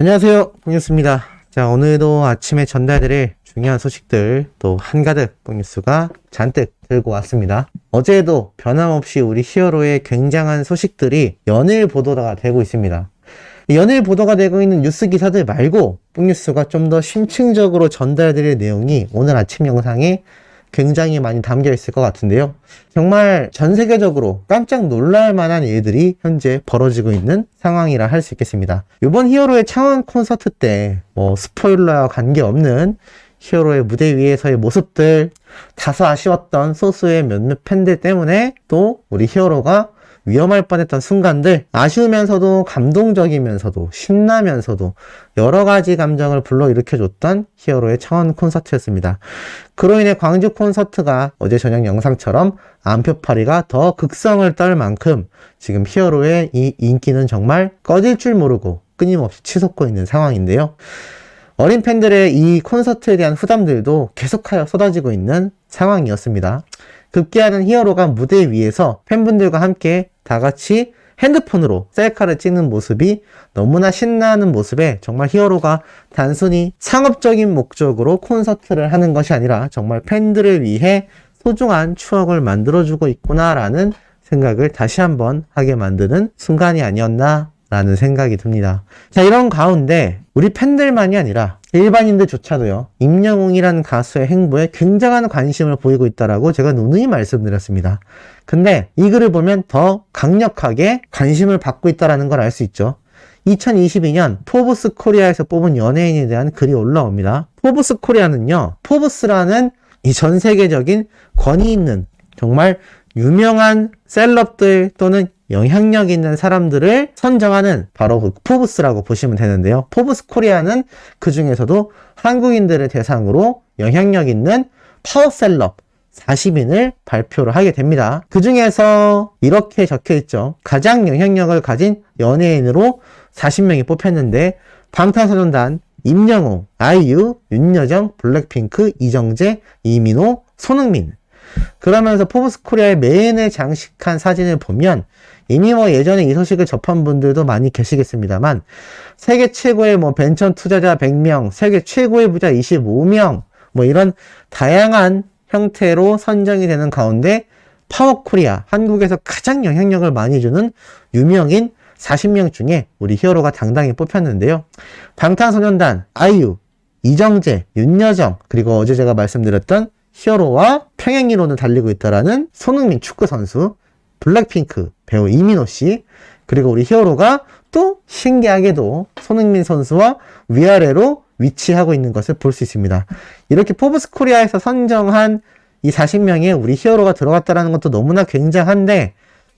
안녕하세요, 뽕뉴스입니다. 자, 오늘도 아침에 전달드릴 중요한 소식들 또 한가득 뽕뉴스가 잔뜩 들고 왔습니다. 어제도 변함없이 우리 히어로의 굉장한 소식들이 연일 보도가 되고 있습니다. 연일 보도가 되고 있는 뉴스 기사들 말고 뽕뉴스가 좀 더 심층적으로 전달드릴 내용이 오늘 아침 영상에 굉장히 많이 담겨 있을 것 같은데요. 정말 전 세계적으로 깜짝 놀랄 만한 일들이 현재 벌어지고 있는 상황이라 할 수 있겠습니다. 이번 히어로의 창원 콘서트 때 스포일러와 관계없는 히어로의 무대 위에서의 모습들, 다소 아쉬웠던 소수의 몇몇 팬들 때문에 또 우리 히어로가 위험할 뻔했던 순간들, 아쉬우면서도 감동적이면서도 신나면서도 여러 가지 감정을 불러일으켜줬던 히어로의 창원 콘서트였습니다. 그로 인해 광주 콘서트가 어제 저녁 영상처럼 안표파리가 더 극성을 떨 만큼 지금 히어로의 이 인기는 정말 꺼질 줄 모르고 끊임없이 치솟고 있는 상황인데요. 어린 팬들의 이 콘서트에 대한 후담들도 계속하여 쏟아지고 있는 상황이었습니다. 급기야는 히어로가 무대 위에서 팬분들과 함께 다 같이 핸드폰으로 셀카를 찍는 모습이 너무나 신나는 모습에 정말 히어로가 단순히 상업적인 목적으로 콘서트를 하는 것이 아니라 정말 팬들을 위해 소중한 추억을 만들어주고 있구나라는 생각을 다시 한번 하게 만드는 순간이 아니었나 라는 생각이 듭니다. 자, 이런 가운데 우리 팬들만이 아니라 일반인들조차도요, 임영웅이라는 가수의 행보에 굉장한 관심을 보이고 있다라고 제가 누누이 말씀드렸습니다. 근데 이 글을 보면 더 강력하게 관심을 받고 있다라는 걸 알 수 있죠. 2022년 포브스 코리아에서 뽑은 연예인에 대한 글이 올라옵니다. 포브스 코리아는요, 포브스라는 이 전 세계적인 권위 있는 정말 유명한 셀럽들 또는 영향력 있는 사람들을 선정하는 바로 그 포브스라고 보시면 되는데요. 포브스 코리아는 그 중에서도 한국인들을 대상으로 영향력 있는 파워 셀럽 40인을 발표를 하게 됩니다. 그 중에서 이렇게 적혀 있죠. 가장 영향력을 가진 연예인으로 40명이 뽑혔는데 방탄소년단, 임영웅, 아이유, 윤여정, 블랙핑크, 이정재, 이민호, 손흥민. 그러면서 포브스 코리아의 메인을 장식한 사진을 보면 이미 예전에 이 소식을 접한 분들도 많이 계시겠습니다만 세계 최고의 벤처 투자자 100명, 세계 최고의 부자 25명 이런 다양한 형태로 선정이 되는 가운데 파워코리아, 한국에서 가장 영향력을 많이 주는 유명인 40명 중에 우리 히어로가 당당히 뽑혔는데요. 방탄소년단, 아이유, 이정재, 윤여정, 그리고 어제 제가 말씀드렸던 히어로와 평행이론을 달리고 있다라는 손흥민 축구선수, 블랙핑크 배우 이민호 씨, 그리고 우리 히어로가 또 신기하게도 손흥민 선수와 위아래로 위치하고 있는 것을 볼 수 있습니다. 이렇게 포브스 코리아에서 선정한 이 40명에 우리 히어로가 들어갔다는 것도 너무나 굉장한데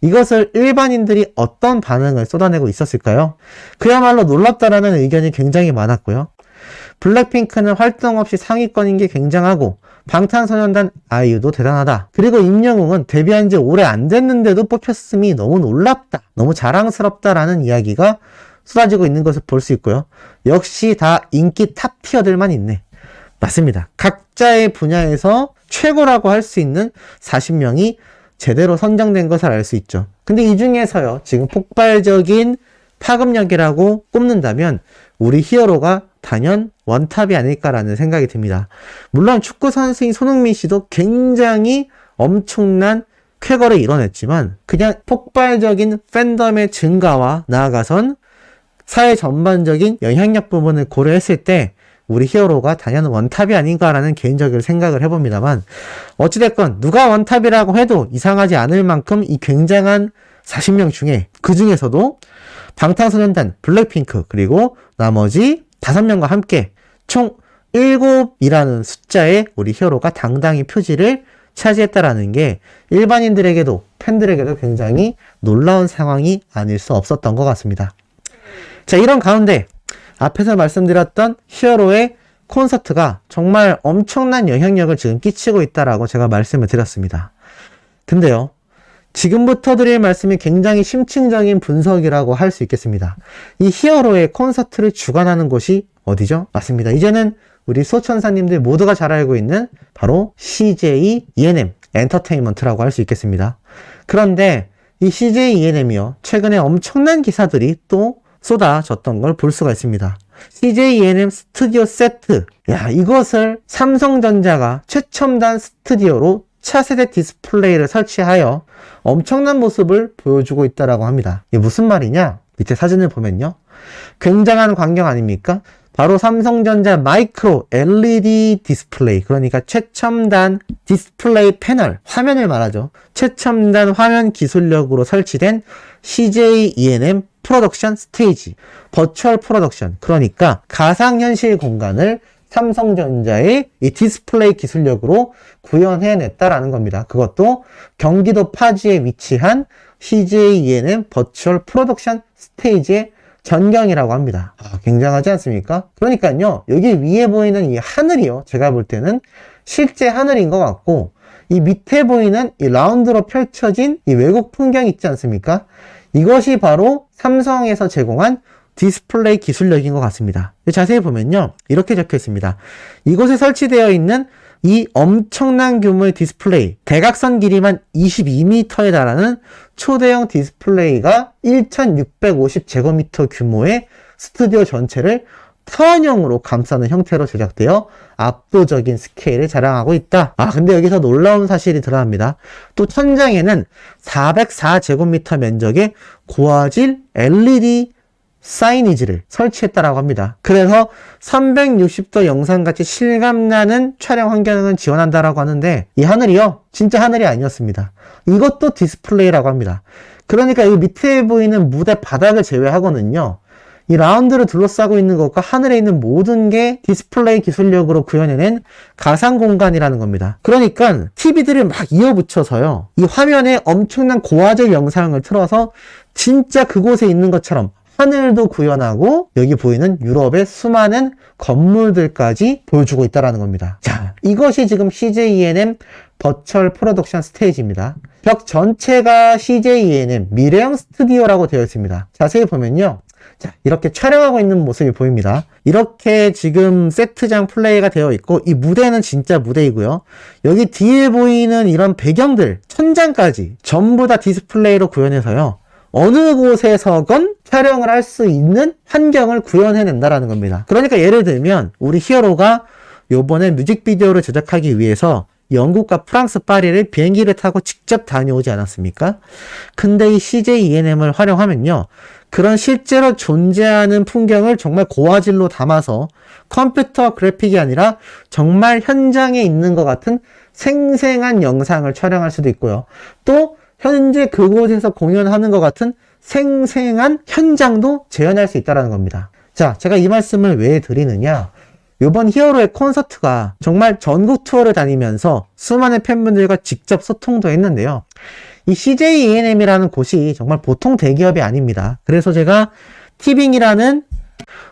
이것을 일반인들이 어떤 반응을 쏟아내고 있었을까요? 그야말로 놀랍다라는 의견이 굉장히 많았고요. 블랙핑크는 활동 없이 상위권인 게 굉장하고 방탄소년단 아이유도 대단하다. 그리고 임영웅은 데뷔한 지 오래 안 됐는데도 뽑혔음이 너무 놀랍다. 너무 자랑스럽다라는 이야기가 쏟아지고 있는 것을 볼 수 있고요. 역시 다 인기 탑 티어들만 있네. 맞습니다. 각자의 분야에서 최고라고 할 수 있는 40명이 제대로 선정된 것을 알 수 있죠. 근데 이 중에서요, 지금 폭발적인 파급력이라고 꼽는다면 우리 히어로가 단연 원탑이 아닐까라는 생각이 듭니다. 물론 축구 선수인 손흥민 씨도 굉장히 엄청난 쾌거를 이뤄냈지만 그냥 폭발적인 팬덤의 증가와 나아가선 사회 전반적인 영향력 부분을 고려했을 때 우리 히어로가 단연 원탑이 아닌가라는 개인적인 생각을 해봅니다만 어찌됐건 누가 원탑이라고 해도 이상하지 않을 만큼 이 굉장한 40명 중에 그 중에서도 방탄소년단, 블랙핑크 그리고 나머지 5명과 함께 총 7이라는 숫자에 우리 히어로가 당당히 표지를 차지했다라는 게 일반인들에게도 팬들에게도 굉장히 놀라운 상황이 아닐 수 없었던 것 같습니다. 자, 이런 가운데 앞에서 말씀드렸던 히어로의 콘서트가 정말 엄청난 영향력을 지금 끼치고 있다라고 제가 말씀을 드렸습니다. 근데요, 지금부터 드릴 말씀이 굉장히 심층적인 분석이라고 할 수 있겠습니다. 이 히어로의 콘서트를 주관하는 곳이 어디죠? 맞습니다. 이제는 우리 소천사님들 모두가 잘 알고 있는 바로 CJ ENM 엔터테인먼트라고 할 수 있겠습니다. 그런데 이 CJ ENM이요, 최근에 엄청난 기사들이 또 쏟아졌던 걸 볼 수가 있습니다. CJ ENM 스튜디오 세트. 야, 이것을 삼성전자가 최첨단 스튜디오로 차세대 디스플레이를 설치하여 엄청난 모습을 보여주고 있다라고 합니다. 이게 무슨 말이냐? 밑에 사진을 보면요. 굉장한 광경 아닙니까? 바로 삼성전자 마이크로 LED 디스플레이, 그러니까 최첨단 디스플레이 패널, 화면을 말하죠. 최첨단 화면 기술력으로 설치된 CJ ENM 프로덕션 스테이지, 버추얼 프로덕션, 그러니까 가상현실 공간을 삼성전자의 이 디스플레이 기술력으로 구현해냈다라는 겁니다. 그것도 경기도 파주에 위치한 CJ ENM 버추얼 프로덕션 스테이지의 전경이라고 합니다. 굉장하지 않습니까? 그러니까요, 여기 위에 보이는 이 하늘이요, 제가 볼 때는 실제 하늘인 것 같고, 이 밑에 보이는 이 라운드로 펼쳐진 이 외국 풍경 있지 않습니까? 이것이 바로 삼성에서 제공한 디스플레이 기술력인 것 같습니다. 자세히 보면요, 이렇게 적혀 있습니다. 이곳에 설치되어 있는 이 엄청난 규모의 디스플레이, 대각선 길이만 22m에 달하는 초대형 디스플레이가 1650제곱미터 규모의 스튜디오 전체를 타원형으로 감싸는 형태로 제작되어 압도적인 스케일을 자랑하고 있다. 근데 여기서 놀라운 사실이 들어갑니다. 또 천장에는 404제곱미터 면적의 고화질 LED 사이니지를 설치했다라고 합니다. 그래서 360도 영상같이 실감나는 촬영 환경을 지원한다라고 하는데, 이 하늘이요, 진짜 하늘이 아니었습니다. 이것도 디스플레이라고 합니다. 그러니까 이 밑에 보이는 무대 바닥을 제외하고는요, 이 라운드를 둘러싸고 있는 것과 하늘에 있는 모든 게 디스플레이 기술력으로 구현해낸 가상 공간이라는 겁니다. 그러니까 TV들을 막 이어붙여서요, 이 화면에 엄청난 고화질 영상을 틀어서 진짜 그곳에 있는 것처럼 하늘도 구현하고 여기 보이는 유럽의 수많은 건물들까지 보여주고 있다는 겁니다. 자, 이것이 지금 CJ ENM 버추얼 프로덕션 스테이지입니다. 벽 전체가 CJ ENM 미래형 스튜디오라고 되어 있습니다. 자세히 보면요, 자, 이렇게 촬영하고 있는 모습이 보입니다. 이렇게 지금 세트장 플레이가 되어 있고, 이 무대는 진짜 무대이고요. 여기 뒤에 보이는 이런 배경들, 천장까지 전부 다 디스플레이로 구현해서요, 어느 곳에서건 촬영을 할 수 있는 환경을 구현해낸다라는 겁니다. 그러니까 예를 들면 우리 히어로가 요번에 뮤직비디오를 제작하기 위해서 영국과 프랑스 파리를 비행기를 타고 직접 다녀오지 않았습니까? 근데 이 CJ ENM을 활용하면요, 그런 실제로 존재하는 풍경을 정말 고화질로 담아서 컴퓨터 그래픽이 아니라 정말 현장에 있는 것 같은 생생한 영상을 촬영할 수도 있고요. 또 현재 그곳에서 공연하는 것 같은 생생한 현장도 재현할 수 있다는 겁니다. 자, 제가 이 말씀을 왜 드리느냐, 이번 히어로의 콘서트가 정말 전국 투어를 다니면서 수많은 팬분들과 직접 소통도 했는데요, 이 CJ ENM이라는 곳이 정말 보통 대기업이 아닙니다. 그래서 제가 티빙이라는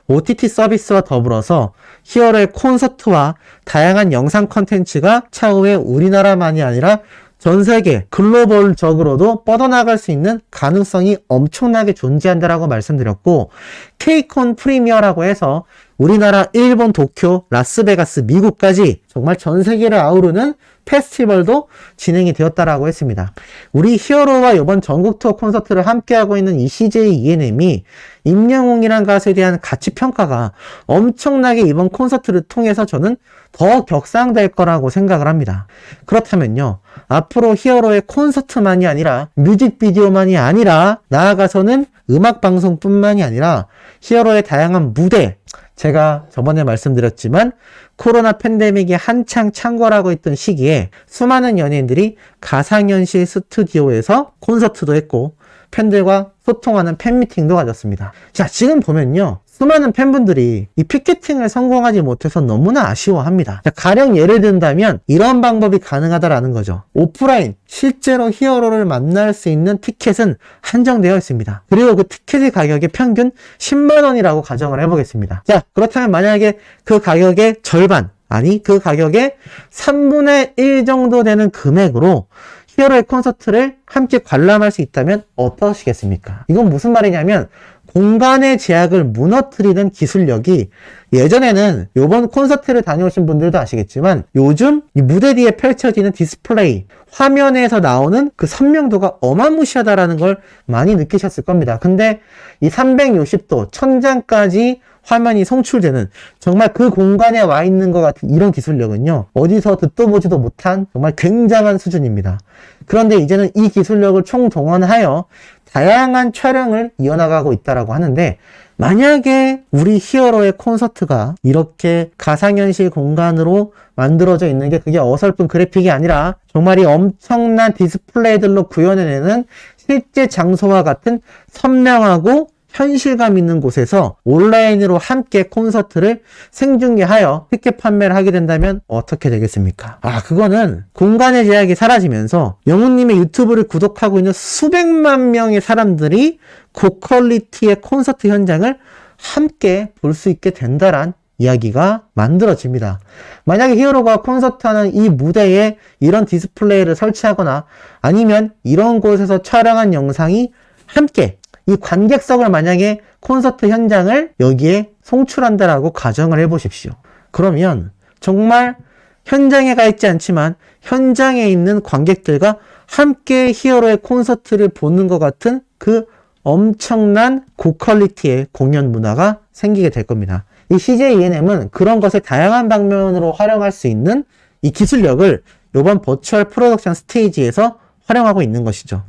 OTT 서비스와 더불어서 히어로의 콘서트와 다양한 영상 콘텐츠가 차후에 우리나라만이 아니라 전 세계 글로벌적으로도 뻗어나갈 수 있는 가능성이 엄청나게 존재한다라고 말씀드렸고, K-콘 프리미어라고 해서 우리나라, 일본, 도쿄, 라스베가스, 미국까지 정말 전 세계를 아우르는 페스티벌도 진행이 되었다라고 했습니다. 우리 히어로와 이번 전국 투어 콘서트를 함께하고 있는 이 CJ ENM이 임영웅이란 가수에 대한 가치 평가가 엄청나게 이번 콘서트를 통해서 저는 더 격상될 거라고 생각을 합니다. 그렇다면요, 앞으로 히어로의 콘서트만이 아니라 뮤직비디오만이 아니라 나아가서는 음악방송뿐만이 아니라 히어로의 다양한 무대, 제가 저번에 말씀드렸지만 코로나 팬데믹이 한창 창궐하고 있던 시기에 수많은 연예인들이 가상현실 스튜디오에서 콘서트도 했고 팬들과 소통하는 팬미팅도 가졌습니다. 자, 지금 보면요, 수많은 팬분들이 이 피켓팅을 성공하지 못해서 너무나 아쉬워합니다. 자, 가령 예를 든다면 이런 방법이 가능하다라는 거죠. 오프라인, 실제로 히어로를 만날 수 있는 티켓은 한정되어 있습니다. 그리고 그 티켓의 가격이 평균 10만 원이라고 가정을 해보겠습니다. 자, 그렇다면 만약에 그 가격의 절반, 아니 그 가격의 3분의 1 정도 되는 금액으로 히어로의 콘서트를 함께 관람할 수 있다면 어떠시겠습니까? 이건 무슨 말이냐면 공간의 제약을 무너뜨리는 기술력이 예전에는 요번 콘서트를 다녀오신 분들도 아시겠지만 요즘 이 무대 뒤에 펼쳐지는 디스플레이, 화면에서 나오는 그 선명도가 어마무시하다라는 걸 많이 느끼셨을 겁니다. 근데 이 360도 천장까지 화면이 송출되는 정말 그 공간에 와 있는 것 같은 이런 기술력은요, 어디서 듣도 보지도 못한 정말 굉장한 수준입니다. 그런데 이제는 이 기술력을 총동원하여 다양한 촬영을 이어나가고 있다라고 하는데, 만약에 우리 히어로의 콘서트가 이렇게 가상현실 공간으로 만들어져 있는 게 그게 어설픈 그래픽이 아니라 정말 이 엄청난 디스플레이들로 구현해내는 실제 장소와 같은 선명하고 현실감 있는 곳에서 온라인으로 함께 콘서트를 생중계하여 티켓 판매를 하게 된다면 어떻게 되겠습니까? 그거는 공간의 제약이 사라지면서 영훈님의 유튜브를 구독하고 있는 수백만 명의 사람들이 고퀄리티의 콘서트 현장을 함께 볼 수 있게 된다란 이야기가 만들어집니다. 만약에 히어로가 콘서트하는 이 무대에 이런 디스플레이를 설치하거나 아니면 이런 곳에서 촬영한 영상이 함께 이 관객석을 만약에 콘서트 현장을 여기에 송출한다라고 가정을 해보십시오. 그러면 정말 현장에 가 있지 않지만 현장에 있는 관객들과 함께 히어로의 콘서트를 보는 것 같은 그 엄청난 고퀄리티의 공연 문화가 생기게 될 겁니다. 이 CJ ENM은 그런 것을 다양한 방면으로 활용할 수 있는 이 기술력을 이번 버추얼 프로덕션 스테이지에서 활용하고 있는 것이죠.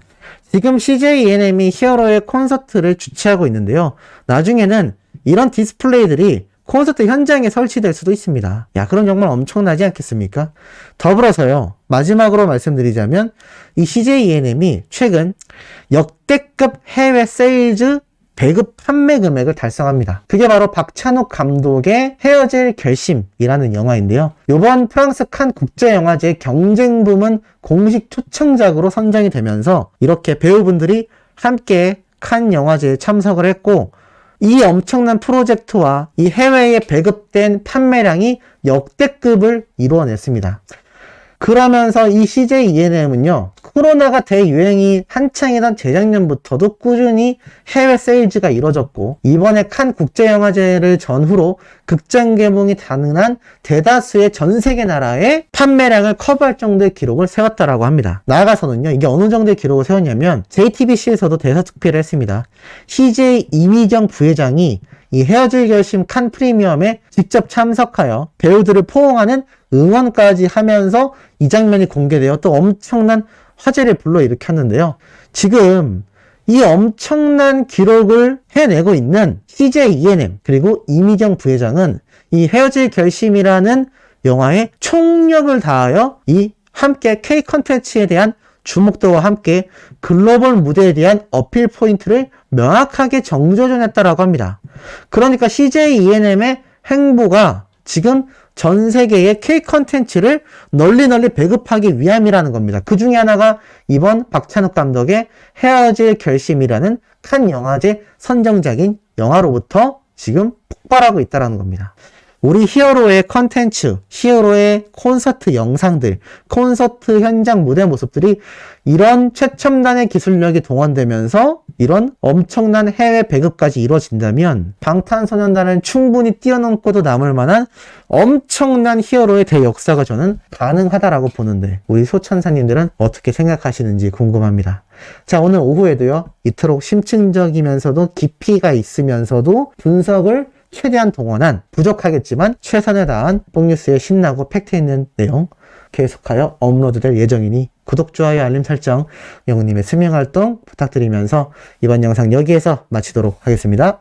지금 CJ ENM이 히어로의 콘서트를 주최하고 있는데요. 나중에는 이런 디스플레이들이 콘서트 현장에 설치될 수도 있습니다. 그럼 정말 엄청나지 않겠습니까? 더불어서요, 마지막으로 말씀드리자면 이 CJ ENM이 최근 역대급 해외 세일즈 배급 판매 금액을 달성합니다. 그게 바로 박찬욱 감독의 헤어질 결심이라는 영화인데요. 이번 프랑스 칸 국제영화제 경쟁 부문 공식 초청작으로 선정이 되면서 이렇게 배우분들이 함께 칸 영화제에 참석을 했고, 이 엄청난 프로젝트와 이 해외에 배급된 판매량이 역대급을 이루어냈습니다. 그러면서 이 CJ ENM은요, 코로나가 대유행이 한창이던 재작년부터도 꾸준히 해외 세일즈가 이뤄졌고, 이번에 칸 국제영화제를 전후로 극장 개봉이 가능한 대다수의 전 세계 나라의 판매량을 커버할 정도의 기록을 세웠다라고 합니다. 나아가서는요, 이게 어느 정도의 기록을 세웠냐면 JTBC에서도 대서특필을 했습니다. CJ 이미정 부회장이 이 헤어질 결심 칸 프리미엄에 직접 참석하여 배우들을 포옹하는 응원까지 하면서 이 장면이 공개되어 또 엄청난 화제를 불러일으켰는데요. 지금 이 엄청난 기록을 해내고 있는 CJ ENM 그리고 이미정 부회장은 이 헤어질 결심이라는 영화에 총력을 다하여 이 함께 K 컨텐츠에 대한 주목도와 함께 글로벌 무대에 대한 어필 포인트를 명확하게 정조준했다라고 합니다. 그러니까 CJ ENM의 행보가 지금 전 세계의 K 컨텐츠를 널리 배급하기 위함이라는 겁니다. 그 중에 하나가 이번 박찬욱 감독의 헤어질 결심이라는 칸 영화제 선정작인 영화로부터 지금 폭발하고 있다는 겁니다. 우리 히어로의 컨텐츠, 히어로의 콘서트 영상들, 콘서트 현장 무대 모습들이 이런 최첨단의 기술력이 동원되면서 이런 엄청난 해외 배급까지 이루어진다면 방탄소년단은 충분히 뛰어넘고도 남을 만한 엄청난 히어로의 대역사가 저는 가능하다라고 보는데, 우리 소천사님들은 어떻게 생각하시는지 궁금합니다. 자, 오늘 오후에도요, 이토록 심층적이면서도 깊이가 있으면서도 분석을 최대한 동원한, 부족하겠지만 최선을 다한 뽕뉴스의 신나고 팩트 있는 내용 계속하여 업로드될 예정이니 구독, 좋아요, 알림 설정, 영훈님의 수명활동 부탁드리면서 이번 영상 여기에서 마치도록 하겠습니다.